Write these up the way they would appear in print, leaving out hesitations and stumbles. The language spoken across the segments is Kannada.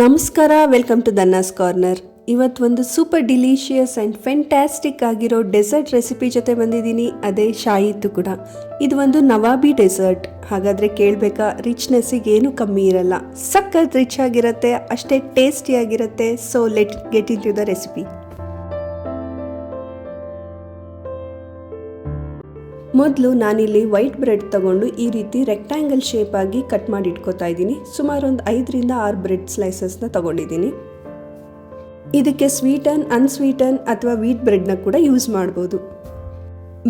ನಮಸ್ಕಾರ, ವೆಲ್ಕಮ್ ಟು ದನ್ನಾಸ್ ಕಾರ್ನರ್. ಇವತ್ತು ಒಂದು ಸೂಪರ್ ಡಿಲಿಷಿಯಸ್ ಆ್ಯಂಡ್ ಫ್ಯಾಂಟಾಸ್ಟಿಕ್ ಆಗಿರೋ ಡೆಸರ್ಟ್ ರೆಸಿಪಿ ಜೊತೆ ಬಂದಿದ್ದೀನಿ. ಅದೇ ಶಾಯಿ ತುಕಡ. ಇದು ಒಂದು ನವಾಬಿ ಡೆಸರ್ಟ್. ಹಾಗಾದರೆ ಕೇಳಬೇಕಾ, ರಿಚ್ನೆಸ್ಸಿಗೆ ಏನು ಕಮ್ಮಿ ಇರಲ್ಲ. ಸಖತ್ ರಿಚ್ ಆಗಿರುತ್ತೆ, ಅಷ್ಟೇ ಟೇಸ್ಟಿಯಾಗಿರುತ್ತೆ. So let get into the recipe. ಮೊದಲು ನಾನಿಲ್ಲಿ ವೈಟ್ ಬ್ರೆಡ್ ತಗೊಂಡು ಈ ರೀತಿ ರೆಕ್ಟ್ಯಾಂಗಲ್ ಶೇಪ್ ಆಗಿ ಕಟ್ ಮಾಡಿ ಇಟ್ಕೋತಾ ಇದ್ದೀನಿ. ಸುಮಾರು ಒಂದು 5 ರಿಂದ 6 ಬ್ರೆಡ್ ಸ್ಲೈಸಸ್ನ ತಗೊಂಡಿದ್ದೀನಿ. ಇದಕ್ಕೆ ಸ್ವೀಟನ್, ಅನ್ಸ್ವೀಟನ್ ಅಥವಾ ವೀಟ್ ಬ್ರೆಡ್ನ ಕೂಡ ಯೂಸ್ ಮಾಡ್ಬೋದು.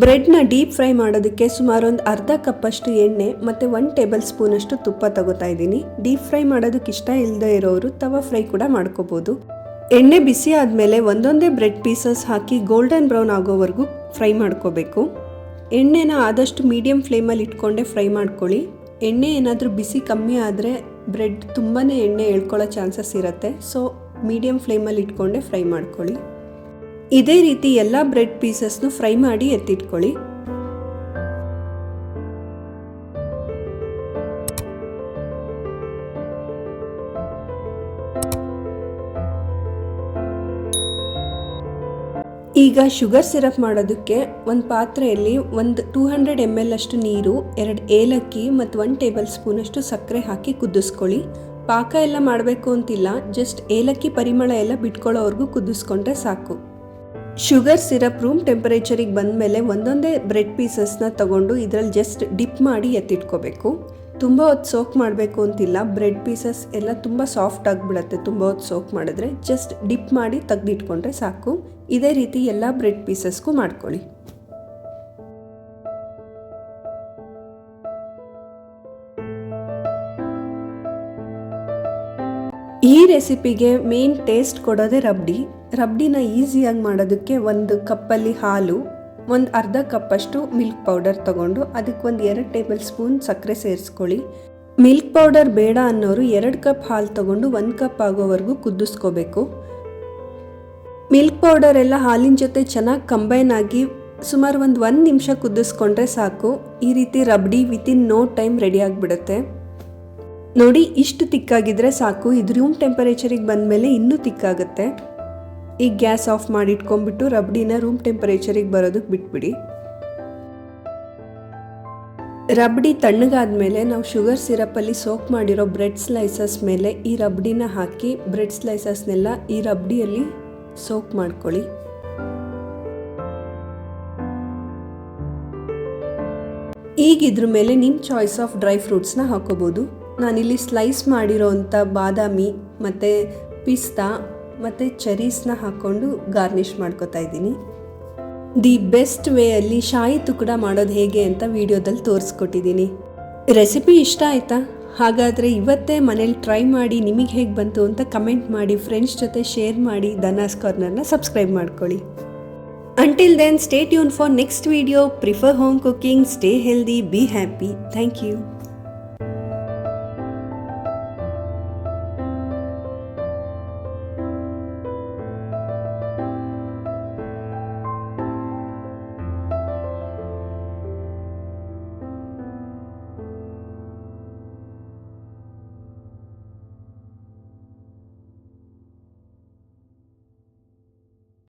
ಬ್ರೆಡ್ನ ಡೀಪ್ ಫ್ರೈ ಮಾಡೋದಕ್ಕೆ ಸುಮಾರು ಒಂದು ಅರ್ಧ ಕಪ್ಪಷ್ಟು ಎಣ್ಣೆ ಮತ್ತು 1 ಟೇಬಲ್ ಸ್ಪೂನಷ್ಟು ತುಪ್ಪ ತಗೋತಾ ಇದ್ದೀನಿ. ಡೀಪ್ ಫ್ರೈ ಮಾಡೋದಕ್ಕೆ ಇಷ್ಟ ಇಲ್ಲದೆ ಇರೋರು ತವಾ ಫ್ರೈ ಕೂಡ ಮಾಡ್ಕೋಬೋದು. ಎಣ್ಣೆ ಬಿಸಿ ಆದಮೇಲೆ ಒಂದೊಂದೇ ಬ್ರೆಡ್ ಪೀಸಸ್ ಹಾಕಿ ಗೋಲ್ಡನ್ ಬ್ರೌನ್ ಆಗೋವರೆಗೂ ಫ್ರೈ ಮಾಡ್ಕೋಬೇಕು. ಎಣ್ಣೆನ ಆದಷ್ಟು ಮೀಡಿಯಮ್ ಫ್ಲೇಮಲ್ಲಿ ಇಟ್ಕೊಂಡೆ ಫ್ರೈ ಮಾಡ್ಕೊಳ್ಳಿ. ಎಣ್ಣೆ ಏನಾದರೂ ಬಿಸಿ ಕಮ್ಮಿ ಆದರೆ ಬ್ರೆಡ್ ತುಂಬಾ ಎಣ್ಣೆ ಎಳ್ಕೊಳ್ಳೋ ಚಾನ್ಸಸ್ ಇರುತ್ತೆ. ಸೊ ಮೀಡಿಯಮ್ ಫ್ಲೇಮಲ್ಲಿ ಇಟ್ಕೊಂಡೆ ಫ್ರೈ ಮಾಡ್ಕೊಳ್ಳಿ. ಇದೇ ರೀತಿ ಎಲ್ಲ ಬ್ರೆಡ್ ಪೀಸಸ್ನು ಫ್ರೈ ಮಾಡಿ ಎತ್ತಿಟ್ಕೊಳ್ಳಿ. ಈಗ ಶುಗರ್ ಸಿರಪ್ ಮಾಡೋದಕ್ಕೆ ಒಂದು ಪಾತ್ರೆಯಲ್ಲಿ ಒಂದು 200 ml ಅಷ್ಟು ನೀರು, 2 ಏಲಕ್ಕಿ ಮತ್ತು 1 ಟೇಬಲ್ ಸ್ಪೂನಷ್ಟು ಸಕ್ಕರೆ ಹಾಕಿ ಕುದಿಸ್ಕೊಳ್ಳಿ. ಪಾಕ ಎಲ್ಲ ಮಾಡಬೇಕು ಅಂತಿಲ್ಲ, ಜಸ್ಟ್ ಏಲಕ್ಕಿ ಪರಿಮಳ ಎಲ್ಲ ಬಿಟ್ಕೊಳ್ಳೋವರೆಗೂ ಕುದಿಸ್ಕೊಂಡ್ರೆ ಸಾಕು. ಶುಗರ್ ಸಿರಪ್ ರೂಮ್ ಟೆಂಪರೇಚರಿಗೆ ಬಂದಮೇಲೆ ಒಂದೊಂದೇ ಬ್ರೆಡ್ ಪೀಸಸ್ನ ತಗೊಂಡು ಇದರಲ್ಲಿ ಜಸ್ಟ್ ಡಿಪ್ ಮಾಡಿ ಎತ್ತಿಟ್ಕೋಬೇಕು. ತುಂಬ ಹೊತ್ತು ಸೋಕ್ ಮಾಡಬೇಕು ಅಂತಿಲ್ಲ. ಬ್ರೆಡ್ ಪೀಸಸ್ ಎಲ್ಲ ತುಂಬ ಸಾಫ್ಟ್ ಆಗಿಬಿಡುತ್ತೆ ತುಂಬ ಹೊತ್ತು ಸೋಕ್ ಮಾಡಿದ್ರೆ. ಜಸ್ಟ್ ಡಿಪ್ ಮಾಡಿ ತೆಗೆದಿಟ್ಕೊಂಡ್ರೆ ಸಾಕು. ಇದೇ ರೀತಿ ಎಲ್ಲ ಬ್ರೆಡ್ ಪೀಸಸ್ಗೂ ಮಾಡ್ಕೊಳ್ಳಿ. ಈ ರೆಸಿಪಿಗೆ ಮೇನ್ ಟೇಸ್ಟ್ ಕೊಡೋದೇ ರಬ್ಡಿ. ರಬ್ಡಿನ ಈಸಿಯಾಗಿ ಮಾಡೋದಕ್ಕೆ ಒಂದು ಕಪ್ಪಲ್ಲಿ ಹಾಲು, ಒಂದು ಅರ್ಧ ಕಪ್ಪಷ್ಟು ಮಿಲ್ಕ್ ಪೌಡರ್ ತಗೊಂಡು ಅದಕ್ಕೆ ಒಂದು 2 ಟೇಬಲ್ ಸ್ಪೂನ್ ಸಕ್ಕರೆ ಸೇರಿಸ್ಕೊಳ್ಳಿ. ಮಿಲ್ಕ್ ಪೌಡರ್ ಬೇಡ ಅನ್ನೋರು 2 ಕಪ್ ಹಾಲು ತಗೊಂಡು 1 ಕಪ್ ಆಗೋವರೆಗೂ ಕುದಿಸ್ಕೋಬೇಕು. ಮಿಲ್ಕ್ ಪೌಡರ್ ಎಲ್ಲ ಹಾಲಿನ ಜೊತೆ ಚೆನ್ನಾಗಿ ಕಂಬೈನ್ ಆಗಿ ಸುಮಾರು ಒಂದು 1 ನಿಮಿಷ ಕುದಿಸ್ಕೊಂಡ್ರೆ ಸಾಕು. ಈ ರೀತಿ rabdi within no time ready ಆಗಿಬಿಡುತ್ತೆ. ನೋಡಿ, ಇಷ್ಟು ತಿಕ್ಕಾಗಿದ್ರೆ ಸಾಕು. ಇದು ರೂಮ್ ಟೆಂಪರೇಚರಿಗೆ ಬಂದಮೇಲೆ ಇನ್ನೂ ತಿಕ್ಕಾಗುತ್ತೆ. ಈಗ ಗ್ಯಾಸ್ ಆಫ್ ಮಾಡಿ ಇಟ್ಕೊಂಡ್ಬಿಟ್ಟು ರಬ್ಡಿನ ರೂಮ್ ಟೆಂಪರೇಚರಿಗೆ ಬರೋದಕ್ಕೆ ಬಿಟ್ಬಿಡಿ. ರಬ್ಡಿ ತಣ್ಣಗಾದ್ಮೇಲೆ ನಾವು ಶುಗರ್ ಸಿರಪಲ್ಲಿ ಸೋಕ್ ಮಾಡಿರೋ ಬ್ರೆಡ್ ಸ್ಲೈಸಸ್ ಮೇಲೆ ಈ ರಬ್ಡಿನ ಹಾಕಿ ಬ್ರೆಡ್ ಸ್ಲೈಸಸ್ನೆಲ್ಲ ಈ ರಬ್ಡಿಯಲ್ಲಿ ಸೋಕ್ ಮಾಡ್ಕೊಳ್ಳಿ. ಈಗ ಇದ್ರ ಮೇಲೆ ನಿಮ್ಮ ಚಾಯ್ಸ್ ಆಫ್ ಡ್ರೈ ಫ್ರೂಟ್ಸ್ನ ಹಾಕೋಬೋದು. ನಾನಿಲ್ಲಿ ಸ್ಲೈಸ್ ಮಾಡಿರೋವಂಥ ಬಾದಾಮಿ ಮತ್ತು ಪಿಸ್ತಾ ಮತ್ತು ಚೆರೀಸ್ನ ಹಾಕ್ಕೊಂಡು ಗಾರ್ನಿಷ್ ಮಾಡ್ಕೊತಾ ಇದ್ದೀನಿ. ದಿ ಬೆಸ್ಟ್ ವೇಯಲ್ಲಿ ಶಾಯಿ ತುಕಡ ಮಾಡೋದು ಹೇಗೆ ಅಂತ ವಿಡಿಯೋದಲ್ಲಿ ತೋರಿಸ್ಕೊಟ್ಟಿದ್ದೀನಿ. ರೆಸಿಪಿ ಇಷ್ಟ ಆಯಿತಾ? ಹಾಗಾದರೆ ಇವತ್ತೇ ಮನೇಲಿ ಟ್ರೈ ಮಾಡಿ ನಿಮಗೆ ಹೇಗೆ ಬಂತು ಅಂತ ಕಮೆಂಟ್ ಮಾಡಿ, ಫ್ರೆಂಡ್ಸ್ ಜೊತೆ ಶೇರ್ ಮಾಡಿ, ದನ್ನಾಸ್ ಕಾರ್ನರ್ನ ಸಬ್ಸ್ಕ್ರೈಬ್ ಮಾಡ್ಕೊಳ್ಳಿ. Until then, stay tuned for next video. Prefer home cooking, stay healthy, be happy. Thank you.